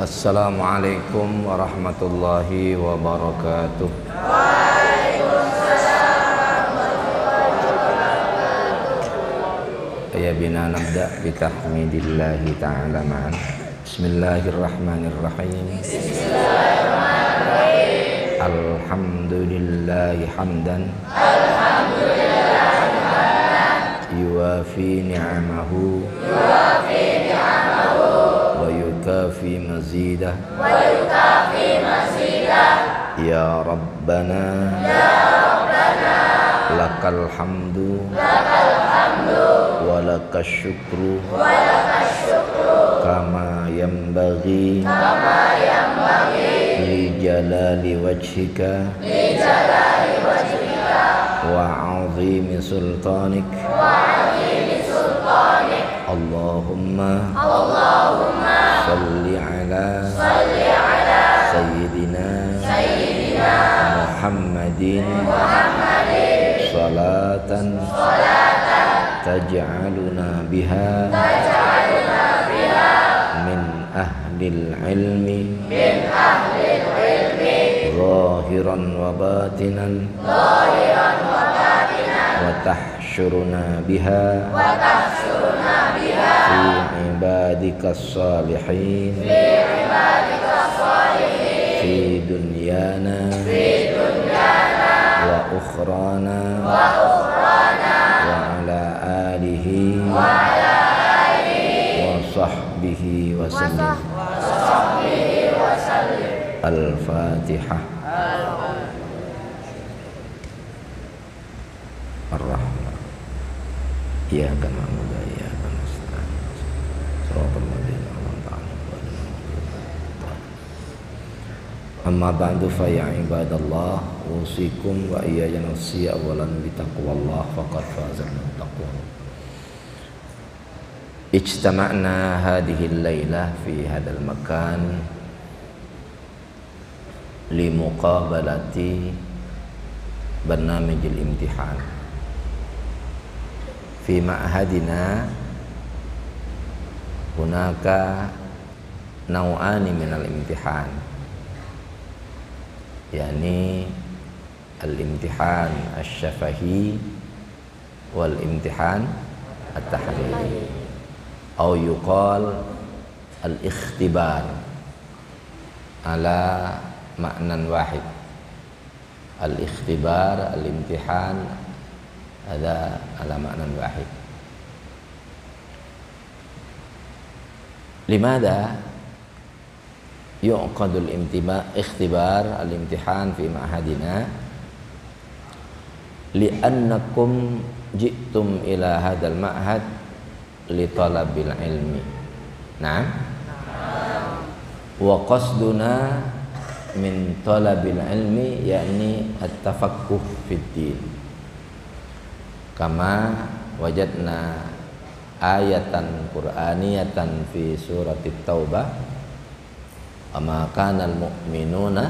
Assalamualaikum warahmatullahi wabarakatuh. Ya bina nabda bitahmidillahi ta'ala ma'an. Bismillahirrahmanirrahim. Alhamdulillahi hamdan yuwafi ni'amahu wa yukafi mazidah ya Rabbana lakal hamdu wa lakas syukru kama yanbaghi li jalali wajhika wa 'azimi sultanik Allahumma salli ala sayyidina Muhammadin salatan taj'aluna biha min ahlil ilmi zahiran wa batinan wa tahsyuruna biha fi ibadikas salihin fi dunyana wa ukhrana wa ala alihi wa sahbihi wa sallim. Al-Fatihah. Ar-Rahman. Iyyaka na'budu wa iyyaka nasta'in. Shiratal ladzina an'amta 'alaihim. Amma ba'du fa ya ibadallah, usikum wa iyaya nafsi awalan bitaqwallah faqad fazal muttaqun. Ijtama'na hadhihi al-lailah fi hadzal makan li muqabalati barnamijil imtihan fi ma'hadina. Hunaka naw'ani minal imtihan, yakni al-imtihan asy-syafahi wal imtihan at-tahriri, atau yuqal al-ikhtibar ala maknan wahid. Al-ikhtibar, al-imtihan ada ala maknan wahid. Limada yuqadul ikhtibar al-imtihan fi ma'hadina li'annakum ji'tum ila hadzal ma'had li talabil ilmi. Nah, wa qasduna min talabil ilmi yakni at-tafaqquh fid din. Kama wajadna ayatan qur'aniyatan fi suratit taubah, ama kanal mu'minuna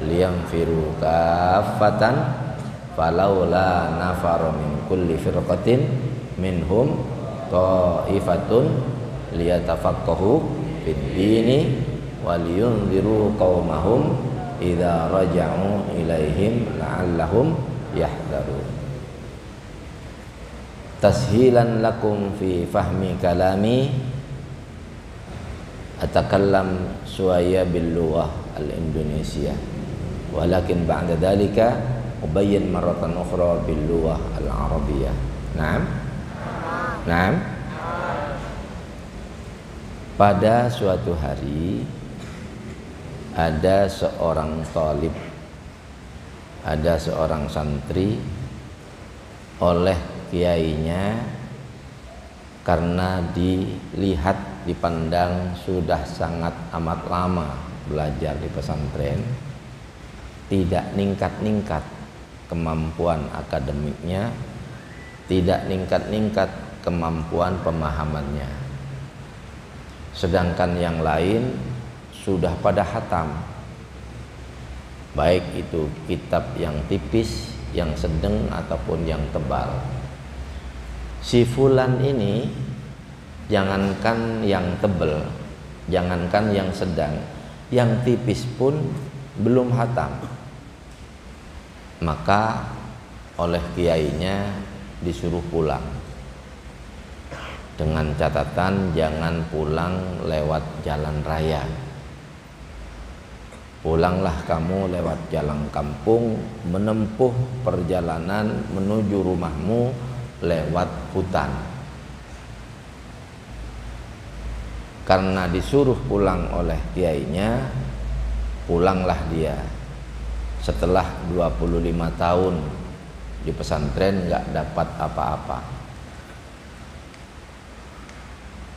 liyanfiru kaffatan falawla nafara min kulli firqatin minhum ta'ifatun liyatafaqahu fid dini waliyunziru qaumahum idza raja'u ilaihim la'allahum yahdharun. Tashilan lakum fi fahmi kalami atakallam suaya bil lughah al-Indonesia, walakin ba'da dalika ubayyin marratan ukhra bil lughah al-Arabiyyah. Naam. Naam. Pada suatu hari ada seorang talib, ada seorang santri oleh kiainya karena dilihat, dipandang sudah sangat amat lama belajar di pesantren, tidak ningkat-ningkat kemampuan akademiknya, tidak ningkat-ningkat kemampuan pemahamannya. Sedangkan yang lain sudah pada hatam, baik itu kitab yang tipis, yang sedang ataupun yang tebal. Si fulan ini jangankan yang tebal, Jangankan yang sedang, yang tipis pun belum hatam. Maka oleh kiainya disuruh pulang, dengan catatan jangan pulang lewat jalan raya. Pulanglah kamu lewat jalan kampung, menempuh perjalanan menuju rumahmu lewat hutan. Karena disuruh pulang oleh kiainya, pulanglah dia. Setelah 25 tahun di pesantren nggak dapat apa-apa.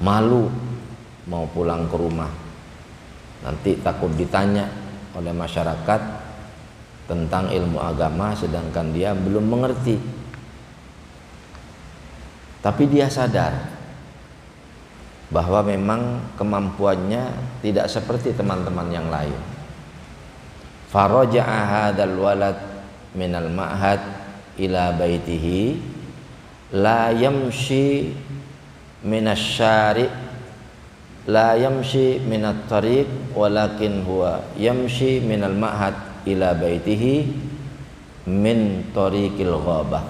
Malu mau pulang ke rumah. Nanti takut ditanya oleh masyarakat tentang ilmu agama sedangkan dia belum mengerti. Tapi dia sadar bahwa memang kemampuannya tidak seperti teman-teman yang lain. Faraja'a hadzal walad minal ma'had ila baitihi la yamshi minasyari' la yamshi minat tariq walakin huwa yamshi minal ma'had ila baitihi min tariqil ghabah.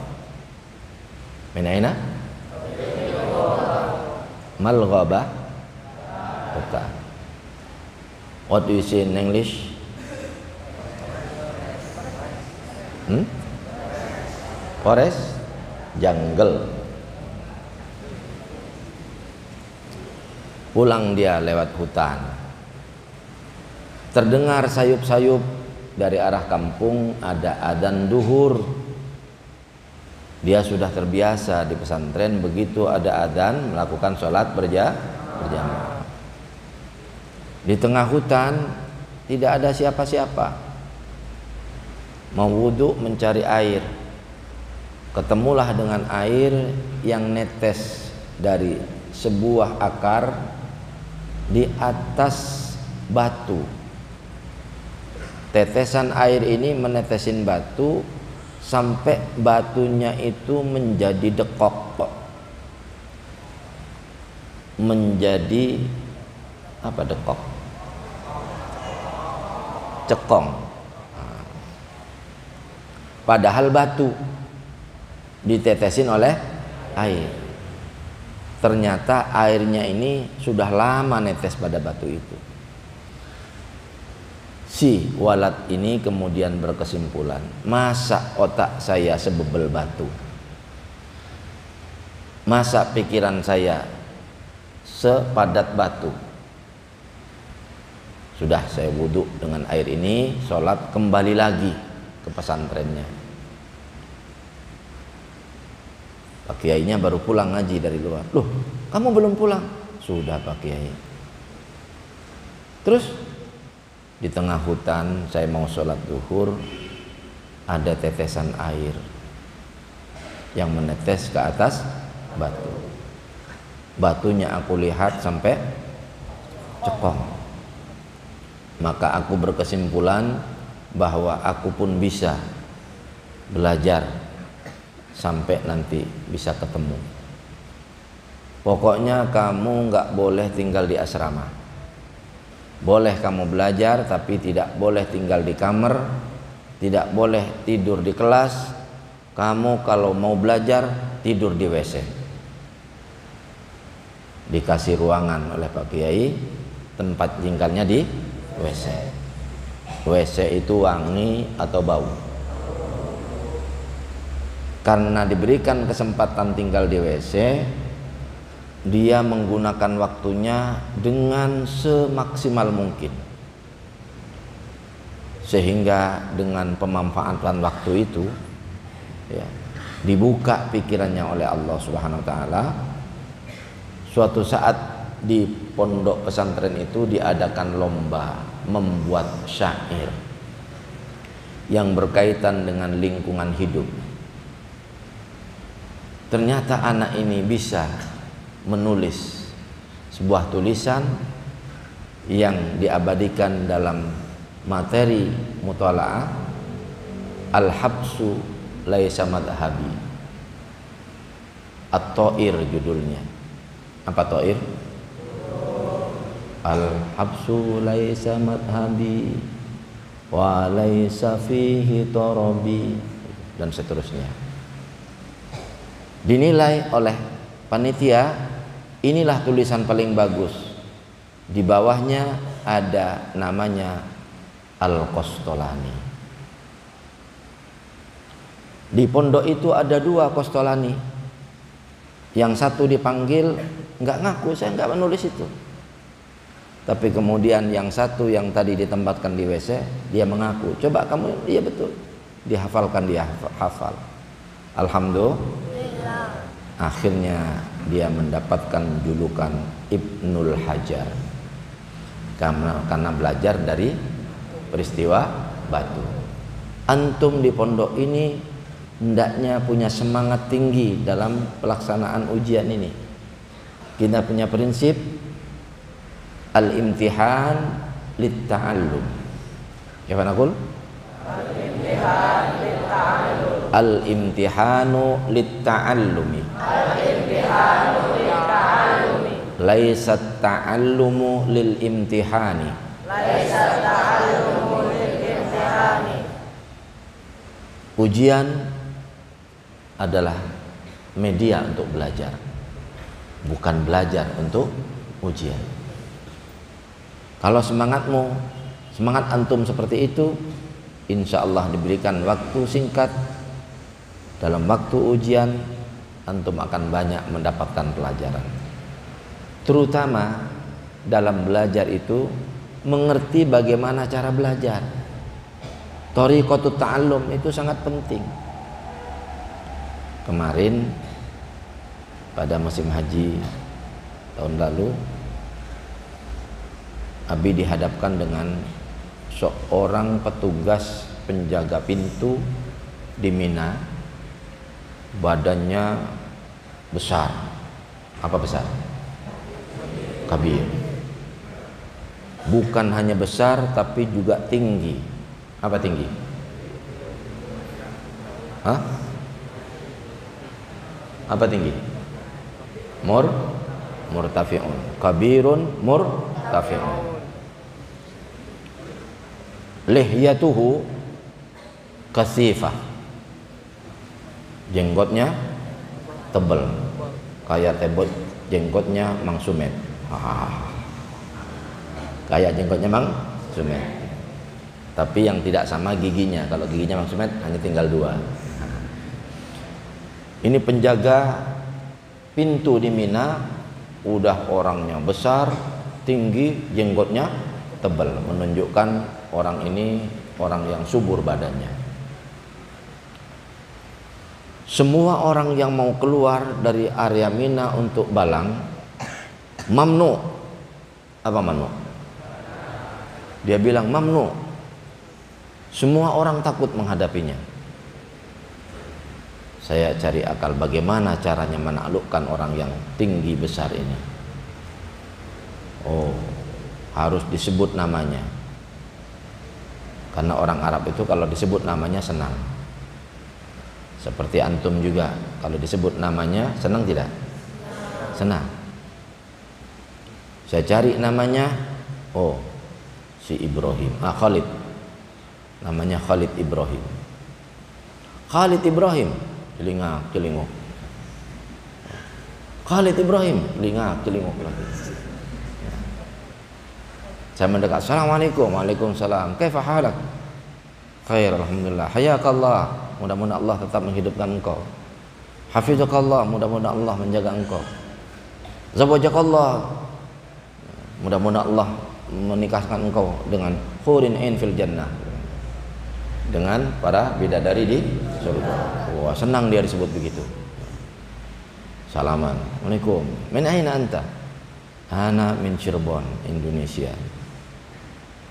Min aina? Mal ghabah? Bukan. What do you say in English? Forest? Jungle. Pulang dia lewat hutan. Terdengar sayup-sayup dari arah kampung ada adzan duhur. Dia sudah terbiasa di pesantren, begitu ada adzan melakukan sholat berjamaah. Di tengah hutan tidak ada siapa-siapa. Mau wudhu mencari air, ketemulah dengan air yang netes dari sebuah akar di atas batu. Tetesan air ini menetesin batu sampai batunya itu menjadi dekok, menjadi apa dekok? Cekong. Padahal batu ditetesin oleh air. Ternyata airnya ini sudah lama netes pada batu itu. Si walad ini kemudian berkesimpulan, masa otak saya sebebel batu, masa pikiran saya sepadat batu. Sudah saya wudhu dengan air ini, sholat, kembali lagi ke pesantrennya. Pak Kiainya baru pulang ngaji dari luar. Loh, kamu belum pulang? Sudah Pak Kiai. Terus di tengah hutan saya mau sholat zuhur, ada tetesan air yang menetes ke atas batu. Batunya aku lihat sampai cekong. Maka aku berkesimpulan bahwa aku pun bisa belajar sampai nanti bisa ketemu. Pokoknya kamu nggak boleh tinggal di asrama. Boleh kamu belajar tapi tidak boleh tinggal di kamar, tidak boleh tidur di kelas. Kamu kalau mau belajar tidur di WC. Dikasih ruangan oleh Pak Kiai, tempat tinggalnya di WC. WC itu wangi atau bau? Karena diberikan kesempatan tinggal di WC, dia menggunakan waktunya dengan semaksimal mungkin, sehingga dengan pemanfaatan waktu itu ya, dibuka pikirannya oleh Allah Subhanahu wa taala. Suatu saat di pondok pesantren itu diadakan lomba membuat syair yang berkaitan dengan lingkungan hidup. Ternyata anak ini bisa menulis sebuah tulisan yang diabadikan dalam materi mutalaah, Al-Habsu Laisa Madhabi. At-Ta'ir judulnya. Apa Ta'ir? Al-habsu laisa madhabi wa laisa fihi tarabi, dan seterusnya. Dinilai oleh panitia, inilah tulisan paling bagus. Di bawahnya ada namanya Al-Qastolani. Di pondok itu ada 2 Qastolani. Yang satu dipanggil nggak ngaku, saya nggak menulis itu. Tapi kemudian yang satu yang tadi ditempatkan di WC, dia mengaku. Coba kamu, iya betul. Dihafalkan, dia hafal. Alhamdulillah. Akhirnya dia mendapatkan julukan Ibnul Hajar. Karena belajar dari peristiwa batu. Antum di pondok ini hendaknya punya semangat tinggi dalam pelaksanaan ujian ini. Kita punya prinsip al-imtihan lit-ta'allum. Ya naqul? Al-imtihan lit-ta'allum. Al-imtihanu lit-ta'allumi. Al-imtihanu lit-ta'allumi. Laisa ta'allumu lil-imtihani. Laisa ta'allumu lil-imtihani. Ujian adalah media untuk belajar, bukan belajar untuk ujian. Kalau semangat antum seperti itu, insya Allah diberikan waktu singkat, dalam waktu ujian antum akan banyak mendapatkan pelajaran. Terutama dalam belajar itu mengerti bagaimana cara belajar. Thariqatut ta'allum itu sangat penting. Kemarin pada musim haji tahun lalu, Abi dihadapkan dengan seorang petugas penjaga pintu di Mina. Badannya besar. Apa besar? Kabir. Bukan hanya besar tapi juga tinggi. Apa tinggi? Hah? Apa tinggi? Murtafi'un. Kabirun murtafi'un. Lihyatuhu kasifah, jenggotnya tebal kayak tebot jenggotnya Mang Sumet. Kayak jenggotnya Mang Sumet, tapi yang tidak sama giginya. Kalau giginya Mang Sumet hanya tinggal 2. Ini penjaga pintu di Mina, udah orangnya besar, tinggi, jenggotnya tebal, menunjukkan orang ini orang yang subur badannya. Semua orang yang mau keluar dari area Mina untuk balang mamnu. Apa mamnu? Dia bilang mamnu. Semua orang takut menghadapinya. Saya cari akal bagaimana caranya menaklukkan orang yang tinggi besar ini. Oh, harus disebut namanya. Karena orang Arab itu kalau disebut namanya senang. Seperti antum juga, kalau disebut namanya senang tidak? Senang. Saya cari namanya, oh si Ibrahim, Khalid. Namanya Khalid Ibrahim. Khalid Ibrahim, celingak. Khalid Ibrahim, celingak lagi. Saya mendekat, assalamualaikum. Waalaikumsalam. Kaifa halak? Khair, alhamdulillah. Hayakallah, mudah-mudahan Allah tetap menghidupkan engkau. Hafizakallah, mudah-mudahan Allah menjaga engkau. Zawajakallah, mudah-mudahan Allah menikahkan engkau dengan hurin ain fil jannah, dengan para bidadari di surga. Wah, senang dia disebut begitu. Salaman. Waalaikum. Min aina anta? Ana min Cirebon, Indonesia.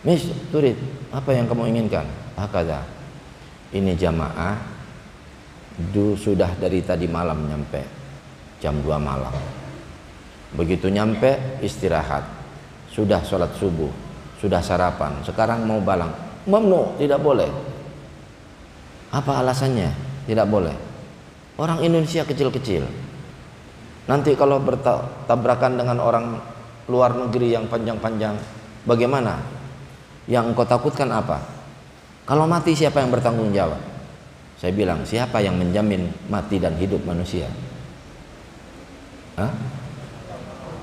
Miss, turid, apa yang kamu inginkan? Hakada. Ini jamaah sudah dari tadi malam nyampe jam 2 malam. Begitu nyampe istirahat. Sudah sholat subuh, sudah sarapan. Sekarang mau balang. Mamnu, tidak boleh. Apa alasannya? Tidak boleh. Orang Indonesia kecil-kecil. Nanti kalau bertabrakan dengan orang luar negeri yang panjang-panjang. Bagaimana? Yang engkau takutkan apa? Kalau mati siapa yang bertanggung jawab? Saya bilang, siapa yang menjamin mati dan hidup manusia? Hah?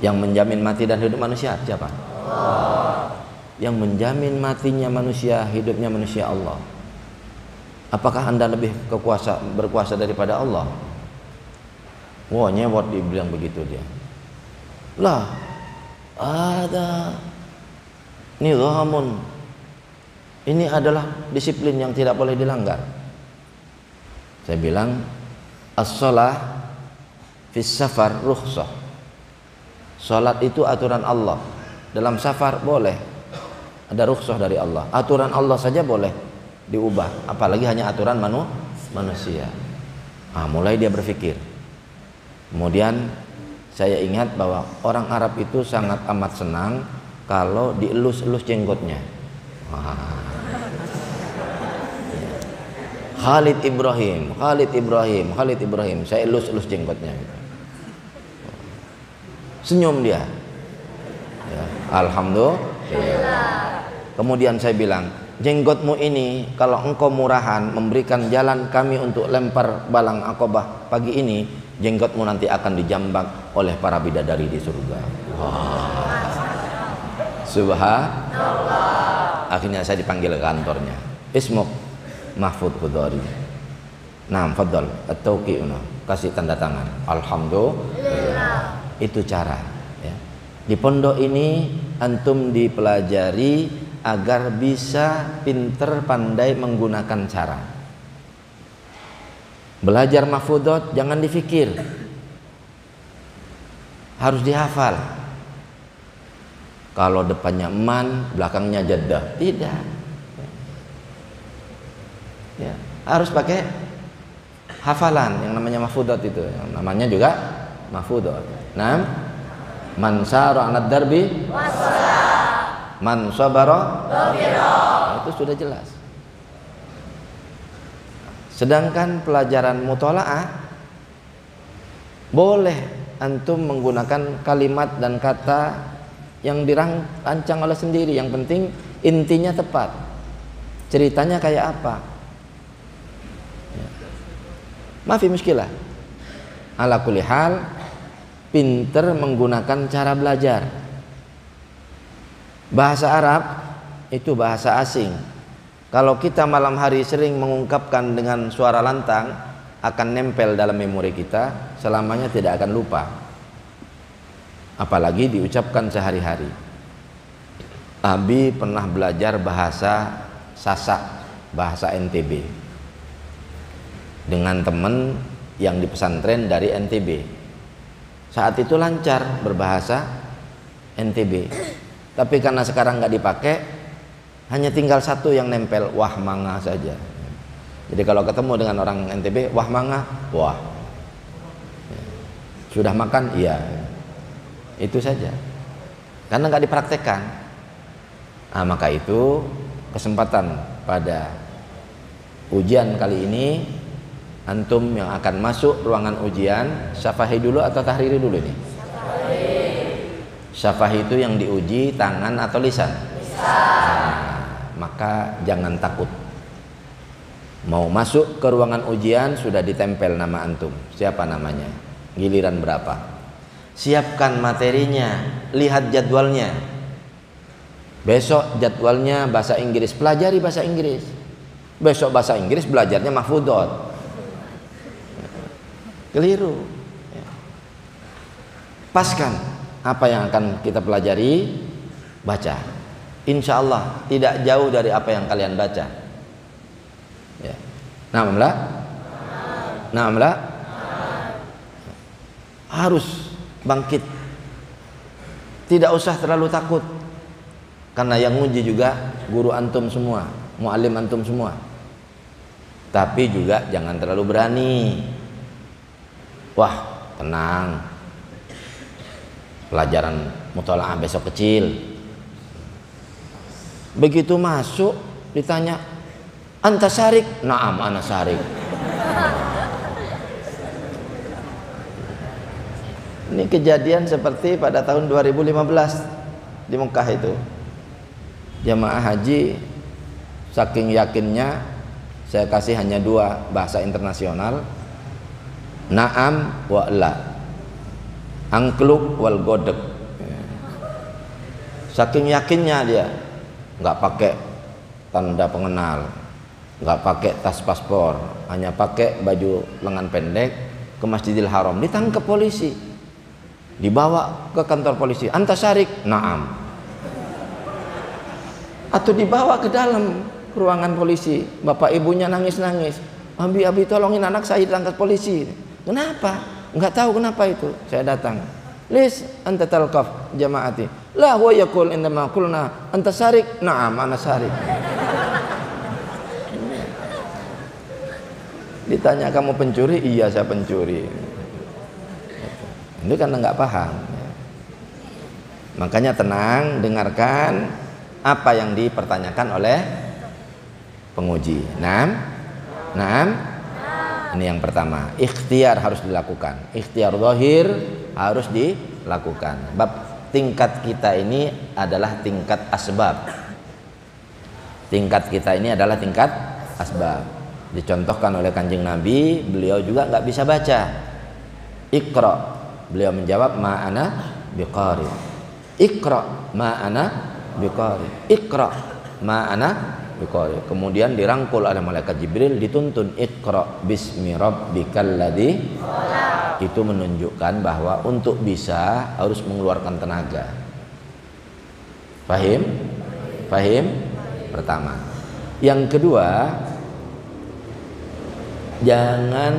Yang menjamin mati dan hidup manusia siapa? Allah. Yang menjamin matinya manusia, hidupnya manusia Allah. Apakah Anda lebih berkuasa daripada Allah? Wah, nyewot dibilang begitu dia. Lah, ada nizamun. Ini adalah disiplin yang tidak boleh dilanggar. Saya bilang, as-shalah fis safar rukhsah. Salat itu aturan Allah. Dalam safar boleh. Ada rukhsah dari Allah. Aturan Allah saja boleh diubah, apalagi hanya aturan manusia. Mulai dia berpikir. Kemudian saya ingat bahwa orang Arab itu sangat amat senang kalau dielus-elus jenggotnya. Khalid Ibrahim, saya elus-elus jenggotnya. Senyum dia. Ya, alhamdulillah. Kemudian saya bilang, jenggotmu ini kalau engkau murahan memberikan jalan kami untuk lempar balang Aqabah pagi ini, jenggotmu nanti akan dijambak oleh para bidadari di surga. Subhanallah. Akhirnya saya dipanggil ke kantornya. Ismuk Mahfud Khudari. Nah, fadhal at-tauqi'una, kasih tanda tangan. Alhamdulillah. Itu cara ya. Di pondok ini antum dipelajari agar bisa pinter pandai menggunakan cara. Belajar mahfudot jangan difikir, harus dihafal. Kalau depannya man, belakangnya jaddah, tidak. Ya, harus pakai hafalan yang namanya mahfudot itu, yang namanya juga mahfudot. Nah, man sara 'alad darbi man sabara itu sudah jelas. Sedangkan pelajaran mutola'ah boleh antum menggunakan kalimat dan kata yang dirancang oleh sendiri, yang penting intinya tepat. Ceritanya kayak apa? Ya. Maafi muskilah. Ala kulli hal, pinter menggunakan cara belajar. Bahasa Arab itu bahasa asing. Kalau kita malam hari sering mengungkapkan dengan suara lantang, akan nempel dalam memori kita, selamanya tidak akan lupa. Apalagi diucapkan sehari-hari. Abi pernah belajar bahasa Sasak, bahasa NTB, dengan teman yang di pesantren dari NTB. Saat itu lancar berbahasa NTB. Tapi karena sekarang nggak dipakai, hanya tinggal satu yang nempel, wah manga saja. Jadi kalau ketemu dengan orang NTB, wah manga, wah. Sudah makan? Iya. Itu saja. Karena nggak dipraktekkan. Maka itu kesempatan pada ujian kali ini, antum yang akan masuk ruangan ujian, syafahi dulu atau tahriri dulu ini? Syafahi itu yang diuji tangan atau lisan? Maka jangan takut. Mau masuk ke ruangan ujian sudah ditempel nama antum. Siapa namanya? Giliran berapa? Siapkan materinya, lihat jadwalnya. Besok jadwalnya bahasa Inggris, pelajari bahasa Inggris. Besok bahasa Inggris belajarnya mahfudot. Keliru. Paskan apa yang akan kita pelajari, baca. Insya Allah tidak jauh dari apa yang kalian baca. Ya. Nah, harus bangkit. Tidak usah terlalu takut, karena yang nguji juga guru antum semua, muallim antum semua. Tapi juga jangan terlalu berani. Wah, tenang. Pelajaran mutola'ah besok kecil. Begitu masuk ditanya, anta syarik? Naam, ana syarik. Ini kejadian seperti pada tahun 2015 di Mekah itu. Jamaah haji saking yakinnya, saya kasih hanya 2 bahasa internasional, na'am wa la, angkluk wal godek. Saking yakinnya dia, nggak pakai tanda pengenal, nggak pakai tas paspor, hanya pakai baju lengan pendek ke Masjidil Haram, ditangkap polisi, dibawa ke kantor polisi, anta syarik, na'am, atau dibawa ke dalam ruangan polisi, bapak ibunya nangis-nangis, abi tolongin anak saya ditangkap polisi. Kenapa? Nggak tahu kenapa itu. Saya datang, lis anta talqaf jamaati, la huwa yaqul indama qulna anta syarik, na'am ana syarik. Ditanya kamu pencuri? Iya saya pencuri. Itu karena nggak paham. Makanya tenang, dengarkan apa yang dipertanyakan oleh penguji. Naam. Ini yang pertama, ikhtiar harus dilakukan. Ikhtiar zahir harus dilakukan. Bab tingkat kita ini adalah tingkat asbab. Tingkat kita ini adalah tingkat asbab. Dicontohkan oleh Kanjeng Nabi, beliau juga nggak bisa baca. Iqra, beliau menjawab ma'ana biqari. Iqra ma'ana biqari. Iqra ma'ana biqari. Kemudian dirangkul oleh malaikat Jibril, dituntun Iqra bismi rabbikal ladzi. Itu menunjukkan bahwa untuk bisa harus mengeluarkan tenaga. Paham? Pertama. Yang kedua, jangan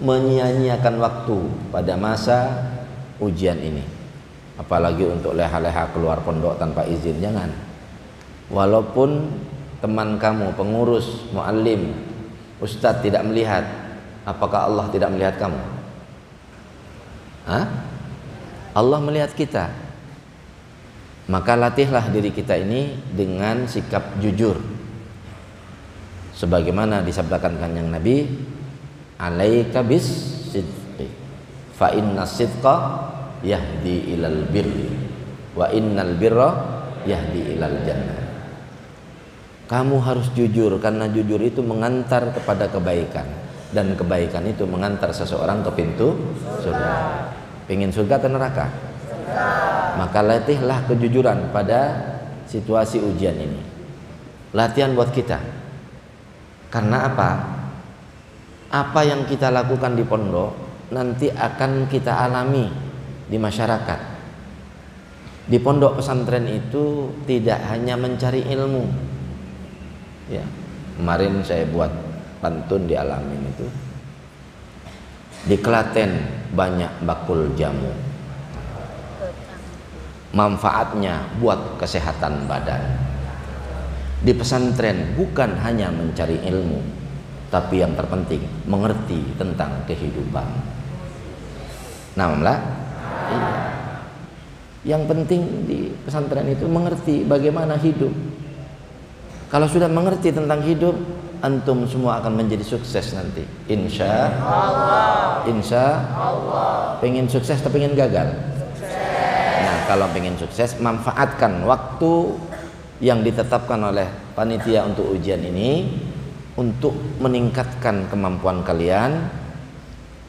menyia-nyiakan waktu pada masa ujian ini, apalagi untuk leha-leha keluar pondok tanpa izin. Jangan. Walaupun teman kamu, pengurus, muallim, ustadz tidak melihat, apakah Allah tidak melihat kamu? Allah melihat kita. Maka latihlah diri kita ini dengan sikap jujur, sebagaimana disabdakan Kanjeng Nabi, alaika bis sidqi fa inna sidqa yahdi ilal birri wa innal birra yahdi ilal jannah. Kamu harus jujur, karena jujur itu mengantar kepada kebaikan, dan kebaikan itu mengantar seseorang ke pintu surga. Pengen surga atau neraka? Maka latihlah kejujuran pada situasi ujian ini. Latihan buat kita. Karena apa? Apa yang kita lakukan di pondok nanti akan kita alami di masyarakat. Di pondok pesantren itu tidak hanya mencari ilmu. Ya, kemarin saya buat pantun di Alamin itu. Di Klaten banyak bakul jamu. Manfaatnya buat kesehatan badan. Di pesantren bukan hanya mencari ilmu, tapi yang terpenting mengerti tentang kehidupan. Iya. Yang penting di pesantren itu mengerti bagaimana hidup. Kalau sudah mengerti tentang hidup, antum semua akan menjadi sukses nanti. Insya Allah. Pengen sukses atau pengen gagal? Nah, kalau pengen sukses, manfaatkan waktu yang ditetapkan oleh panitia untuk ujian ini untuk meningkatkan kemampuan kalian,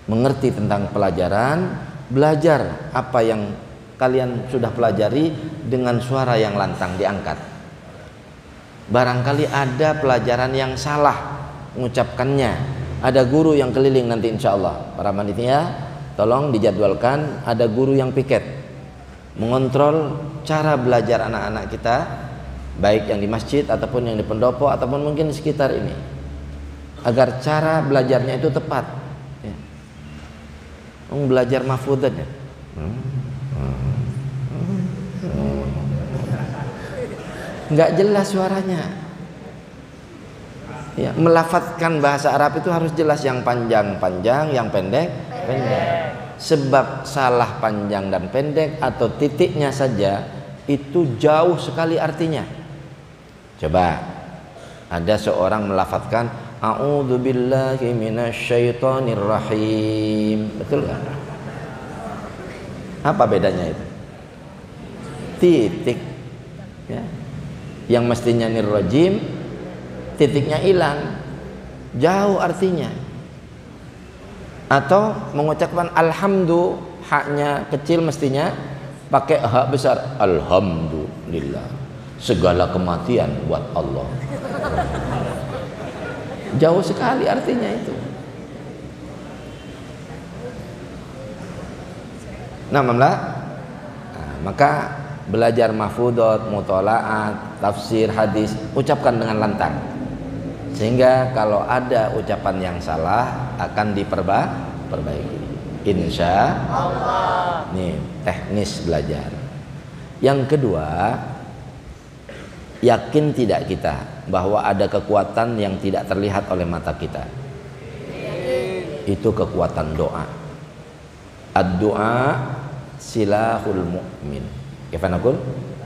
mengerti tentang pelajaran, belajar apa yang kalian sudah pelajari dengan suara yang lantang, diangkat. Barangkali ada pelajaran yang salah mengucapkannya, ada guru yang keliling nanti insya Allah. Para panitia tolong dijadwalkan, ada guru yang piket mengontrol cara belajar anak-anak kita, baik yang di masjid ataupun yang di pendopo ataupun mungkin di sekitar ini, agar cara belajarnya itu tepat. Ya. Belajar mahfudzat ya. Nggak jelas suaranya. Ya, melafadzkan bahasa Arab itu harus jelas, yang panjang-panjang, yang pendek. Sebab salah panjang dan pendek atau titiknya saja itu jauh sekali artinya. Coba ada seorang melafadzkan a'udzubillahi minasyaitonirrahim, betul nggak? Apa bedanya itu? Titik ya. Yang mestinya nirrojim, titiknya hilang, jauh artinya. Atau mengucapkan alhamdu, haknya kecil mestinya pakai hak besar, alhamdulillah, segala kematian buat Allah. Jauh sekali artinya itu. Nah, maka belajar mahfudot, mutolaat, tafsir, hadis, ucapkan dengan lantang. Sehingga kalau ada ucapan yang salah akan diperbaiki. Insya Allah. Nih, teknis belajar. Yang kedua, yakin tidak kita bahwa ada kekuatan yang tidak terlihat oleh mata kita? Itu kekuatan doa. Ad-du'a silahul mu'min. Kaifa naqul?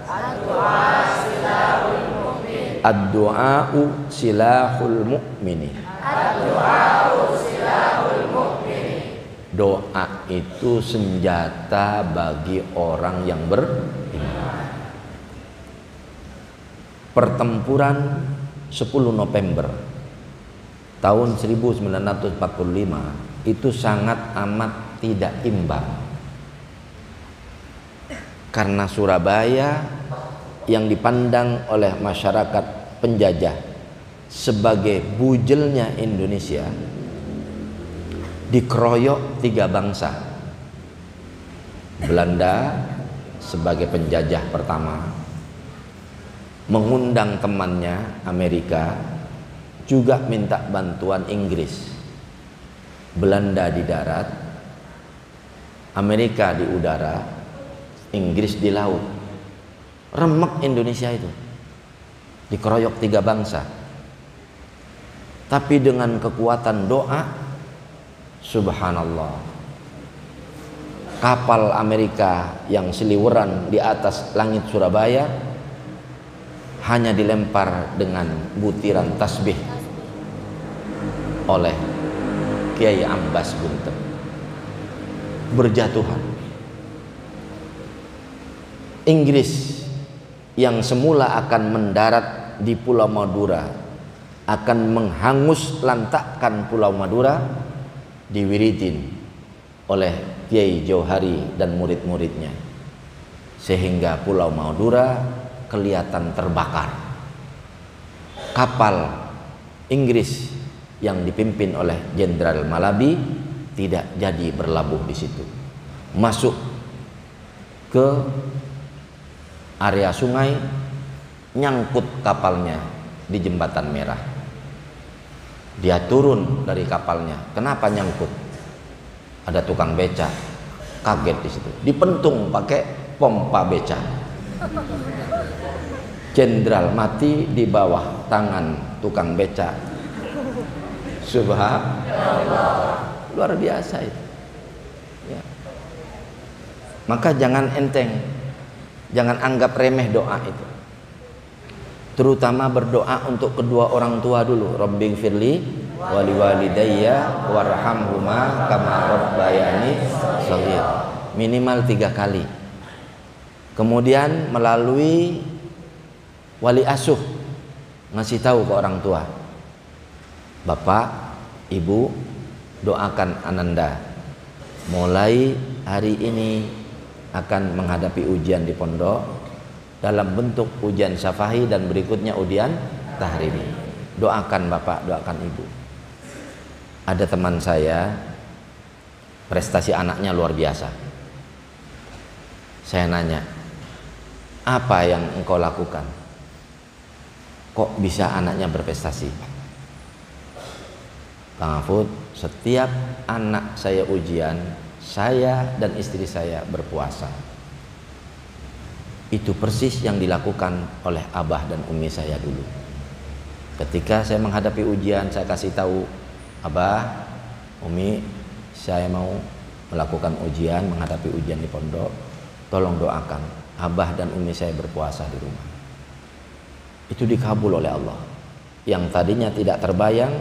Ad-du'a silahul mu'min. Ad-du'a'u silahul mu'mini. Ad-du'a'u silahul mu'mini. Doa itu senjata bagi orang yang beriman. Pertempuran 10 November tahun 1945 itu sangat amat tidak imbang. Karena Surabaya yang dipandang oleh masyarakat penjajah sebagai bujelnya Indonesia dikeroyok 3 bangsa. Belanda sebagai penjajah pertama mengundang temannya Amerika, juga minta bantuan Inggris. Belanda di darat, Amerika di udara, Inggris di laut. Remek Indonesia itu, dikeroyok 3 bangsa. Tapi dengan kekuatan doa, subhanallah, kapal Amerika yang seliweran di atas langit Surabaya hanya dilempar dengan butiran tasbih oleh Kiai Ambas Buntet, berjatuhan. Inggris yang semula akan mendarat di Pulau Madura, akan menghangus lantakkan Pulau Madura, diwiridin oleh Kiai Jauhari dan murid-muridnya, sehingga Pulau Madura kelihatan terbakar. Kapal Inggris yang dipimpin oleh Jenderal Malabi tidak jadi berlabuh di situ, masuk ke area sungai, nyangkut kapalnya di Jembatan Merah. Dia turun dari kapalnya. Kenapa nyangkut? Ada tukang beca, kaget di situ, dipentung pakai pompa beca. Jenderal mati di bawah tangan tukang beca. Subhanallah, luar biasa itu ya. Maka jangan enteng, jangan anggap remeh doa itu. Terutama berdoa untuk kedua orang tua dulu. Rabbighfirli wali walidayya warhamhuma kama rabbayani shaghir, minimal 3 kali. Kemudian melalui wali asuh ngasih tahu ke orang tua, Bapak, Ibu, doakan Ananda mulai hari ini akan menghadapi ujian di pondok dalam bentuk ujian syafahi dan berikutnya ujian tahrimi. Doakan Bapak, doakan Ibu. Ada teman saya, prestasi anaknya luar biasa. Saya nanya, apa yang engkau lakukan? Kok bisa anaknya berprestasi? Bang Afud, setiap anak saya ujian, saya dan istri saya berpuasa. Itu persis yang dilakukan oleh abah dan umi saya dulu. Ketika saya menghadapi ujian, saya kasih tahu, Abah, Umi, saya mau melakukan ujian, menghadapi ujian di pondok, tolong doakan abah dan umi saya berpuasa di rumah. Itu dikabul oleh Allah. Yang tadinya tidak terbayang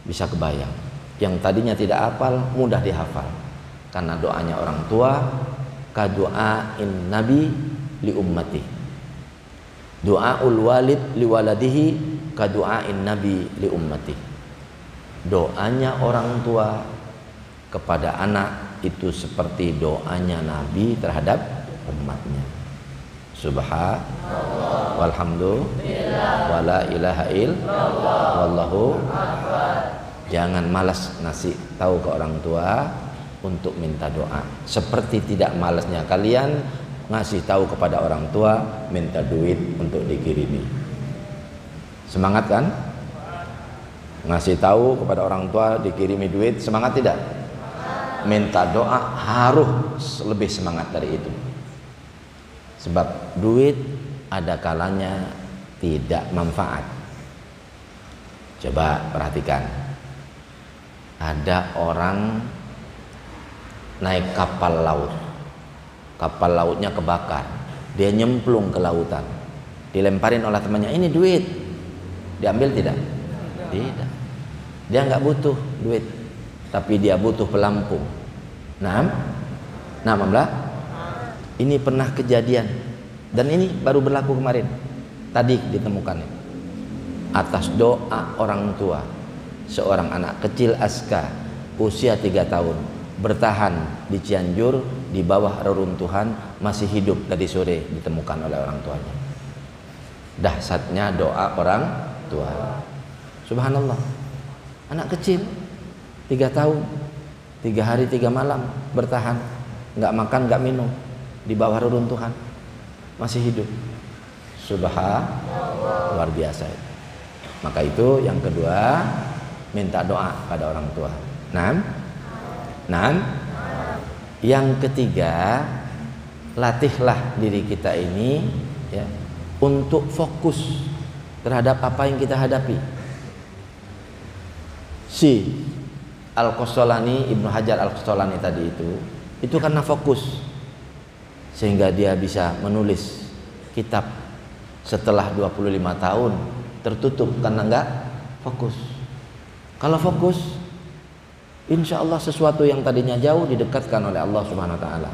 bisa kebayang, yang tadinya tidak hafal mudah dihafal, karena doanya orang tua kadu'ain nabi li ummati. Du'aul walid li waladihi kadu'ain nabi li ummati. Doanya orang tua kepada anak itu seperti doanya Nabi terhadap umatnya. Subhanallah walhamdulillah wala ilaha illallah wallahu akbar. Jangan malas ngasih tahu ke orang tua untuk minta doa. Seperti tidak malasnya kalian ngasih tahu kepada orang tua minta duit untuk dikirimi. Semangat kan? Ngasih tahu kepada orang tua dikirimi duit, semangat tidak? Minta doa harus lebih semangat dari itu. Sebab duit ada kalanya tidak manfaat. Coba perhatikan. Ada orang naik kapal laut. Kapal lautnya kebakar. Dia nyemplung ke lautan. Dilemparin oleh temannya, ini duit. Diambil tidak? Tidak. Dia nggak butuh duit, tapi dia butuh pelampung. Nah, ini pernah kejadian dan ini baru berlaku kemarin. Tadi ditemukan atas doa orang tua. Seorang anak kecil Aska usia 3 tahun bertahan di Cianjur di bawah reruntuhan, masih hidup tadi sore ditemukan oleh orang tuanya. Dahsyatnya doa orang tua. Subhanallah, anak kecil 3 tahun 3 hari 3 malam bertahan, nggak makan nggak minum di bawah reruntuhan, masih hidup. Subhanallah, luar biasa itu. Maka itu yang kedua, minta doa pada orang tua. Yang ketiga, latihlah diri kita ini ya, untuk fokus terhadap apa yang kita hadapi. Si Al-Qastalani, Ibnu Hajar Al-Qastalani tadi itu karena fokus sehingga dia bisa menulis kitab setelah 25 tahun tertutup karena enggak fokus. Kalau fokus, insya Allah sesuatu yang tadinya jauh didekatkan oleh Allah Subhanahu Wa Taala.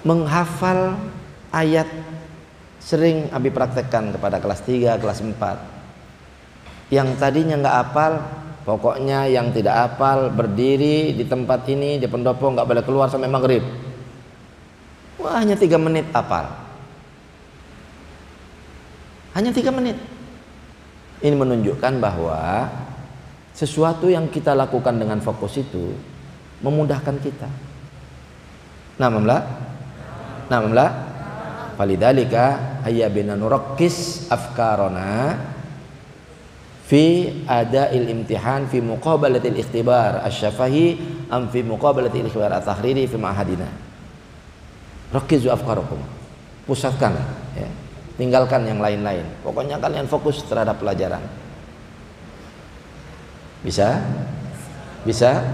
Menghafal ayat sering Abi praktekkan kepada kelas 3, kelas 4. Yang tadinya nggak hafal, pokoknya yang tidak hafal berdiri di tempat ini di pendopo nggak boleh keluar sampai maghrib. Wah, hanya 3 menit hafal. Hanya 3 menit. Ini menunjukkan bahwa sesuatu yang kita lakukan dengan fokus itu memudahkan kita. Falidzalika hayya bina nurakkis afkarana fi ada'il imtihan fi muqabalatil ikhtibar asy-syafahi am fi muqabalatil ikhtibar at-tahriri fi ma'hadina. Rakkizu afkarakum. Pusatkan ya. Tinggalkan yang lain-lain. Pokoknya kalian fokus terhadap pelajaran. Bisa? Bisa?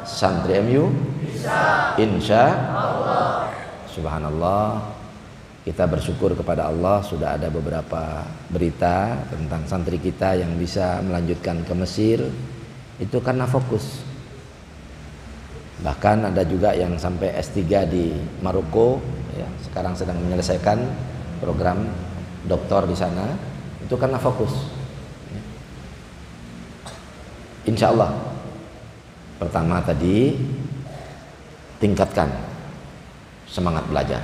Santri MU? Bisa. Insya Allah. Subhanallah. Kita bersyukur kepada Allah sudah ada beberapa berita tentang santri kita yang bisa melanjutkan ke Mesir. Itu karena fokus. Bahkan ada juga yang sampai S3 di Maroko ya, sekarang sedang menyelesaikan program doktor di sana, itu karena fokus. Insya Allah. Pertama tadi tingkatkan semangat belajar.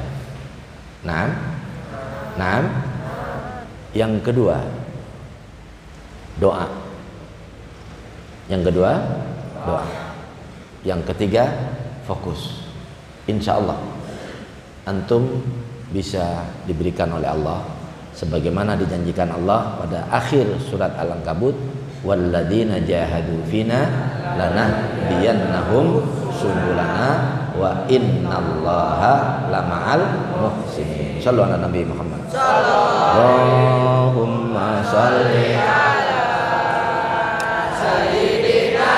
Yang kedua doa. Yang ketiga fokus. Insya Allah antum bisa diberikan oleh Allah sebagaimana dijanjikan Allah pada akhir surat Al-Ankabut, walladzina jahadu fina lanahdiyannahum subulana wa innallaha lama'al muhsinin. Shallu ala Nabi Muhammad. Allahumma shalli ala sayyidina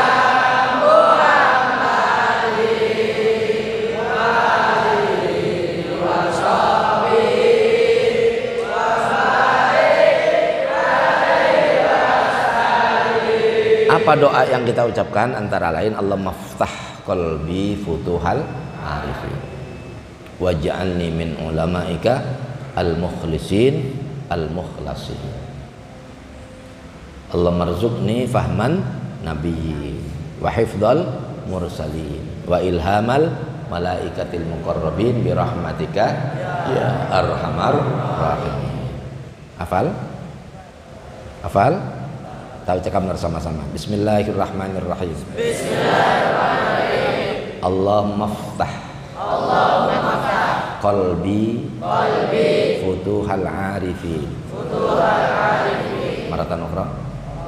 apa Apa doa yang kita ucapkan? Antara lain Allahumma ftah qalbi futuhal arifin waj'alni min ulamaika al-mukhlisin al-mukhlasin. Allahumma rzuqni fahman nabiyyin wa hifdzal mursalin wa ilhamal malaikatil muqarrabin bi rahmatika ya arhamar rahimin. Hafal? Hafal? Tahu cakap bersama-sama. Bismillahirrahmanirrahim. Bismillahirrahmanirrahim. Allahumma ftah qalbi futuhal arifin. Maratan ukhra.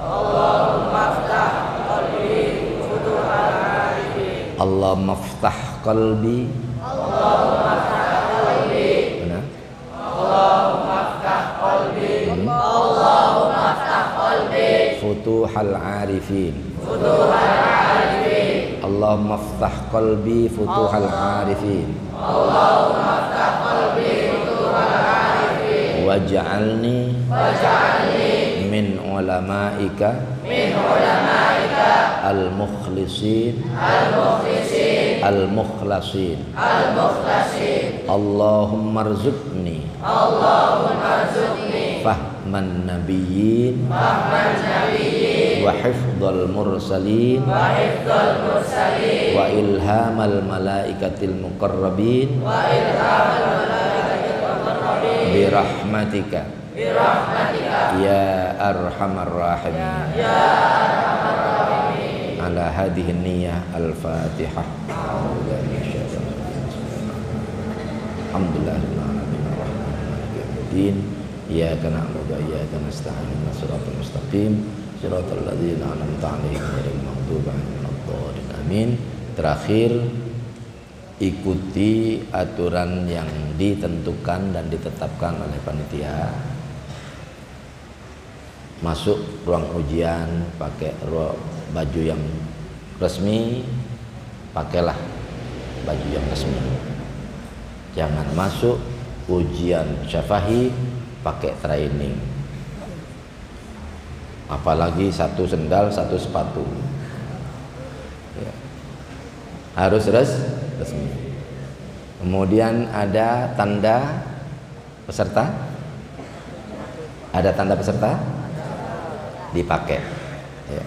Allahumma ftah qalbi futuhal arifin. Allahumma ftah qalbi. Allahumma ftah qalbi. Benar? Allahumma ftah qalbi. Allahumma ftah qalbi. Futuhal arifin. Futuhal arifin. Allahumma ftah qalbi futuhal arifin. Allahumma ftah qalbi futuhal arifin. Waj'alni min ulamaika al-mukhlisin al-mukhlasin. Allahumma rzuqni fahman nabiyyin wa hifdzal mursalin wa ilhamal malaikatil muqarrabin bi rahmatika ya arhamar rahimin. Ala hadhihi niyyah al-Fatihah. Alhamdulillahirrahmanirrahim. Iyyaka na'budu wa iyyaka nasta'in. Shiratal mustaqim. Shiratal ladzina an'amta 'alaihim ghairil maghdubi 'alaihim waladdallin. Amin. Terakhir, ikuti aturan yang ditentukan dan ditetapkan oleh panitia. Masuk ruang ujian pakai baju yang resmi, pakailah baju yang resmi. Jangan masuk ujian syafahi pakai training, apalagi satu sendal satu sepatu ya. Harus resmi. Kemudian ada tanda peserta, ada tanda peserta dipakai ya.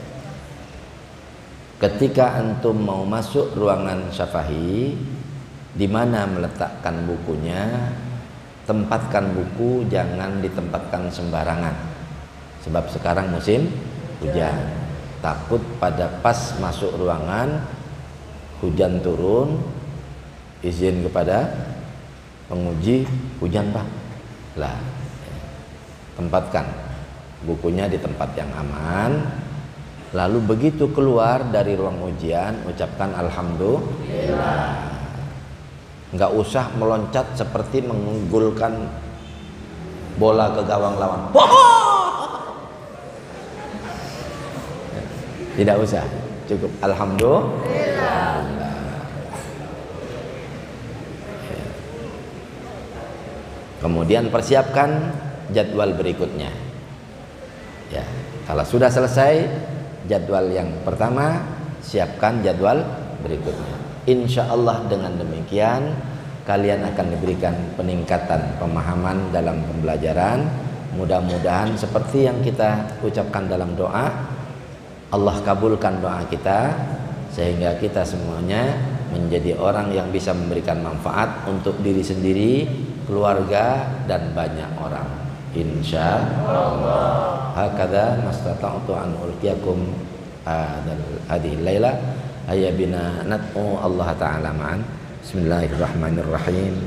Ketika antum mau masuk ruangan syafahi, di mana meletakkan bukunya, tempatkan buku, jangan ditempatkan sembarangan. Sebab sekarang musim hujan, takut pada pas masuk ruangan hujan turun, izin kepada penguji, hujan Pak lah, tempatkan bukunya di tempat yang aman. Lalu begitu keluar dari ruang ujian, ucapkan alhamdulillah. Nggak usah meloncat seperti menggulkan bola ke gawang lawan. Tidak usah, cukup alhamdulillah. Kemudian persiapkan jadwal berikutnya. Ya, kalau sudah selesai jadwal yang pertama, siapkan jadwal berikutnya. Insya Allah dengan demikian kalian akan diberikan peningkatan pemahaman dalam pembelajaran. Mudah-mudahan seperti yang kita ucapkan dalam doa, Allah kabulkan doa kita sehingga kita semuanya menjadi orang yang bisa memberikan manfaat untuk diri sendiri, keluarga, dan banyak orang. Insya Allah. Hakadha mastata'tu an ulqiyakum hadhihi laila. Hayya bina nad'u Allah Ta'ala ma'an. Bismillahirrahmanirrahim.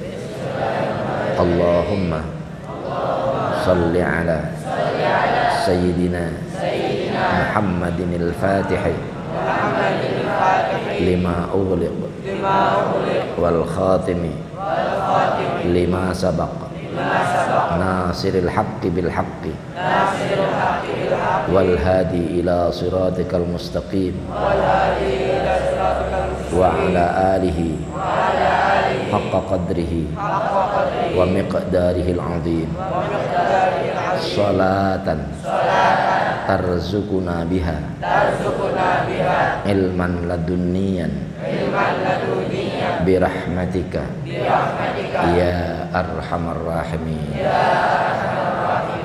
Allahumma salli ala Sayyidina Muhammadin al-Fatih lima ughliq wal khatimi lima sabaq nasiril haqqi bil haqqi wal hadi ila siratikal mustaqim wa ala alihi haqqa qadrihi wa miqdarihil azim salatan tarzuquna biha ilman ladunniyan birahmatika ya arhamar rahimin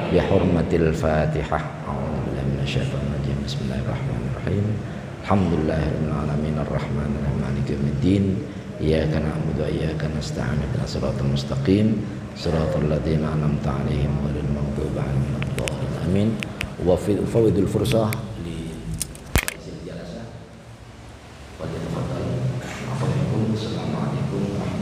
bihurmatil fatihah. A'udzubillahi minasyaitonir rajim. Bismillahirrahmanirrahim. Alhamdulillahirabbil alamin arrahmanir rahim maliki yaumiddin iyyaka na'budu wa iyyaka nasta'in ihdinas siratal mustaqim siratal ladzina an'amta 'alaihim ghairil maghdubi 'alaihim waladdallin. Amin. Wa fawidul fursah li jalasah. Wa tafadhal. Assalamualaikum warahmatullahi wabarakatuh.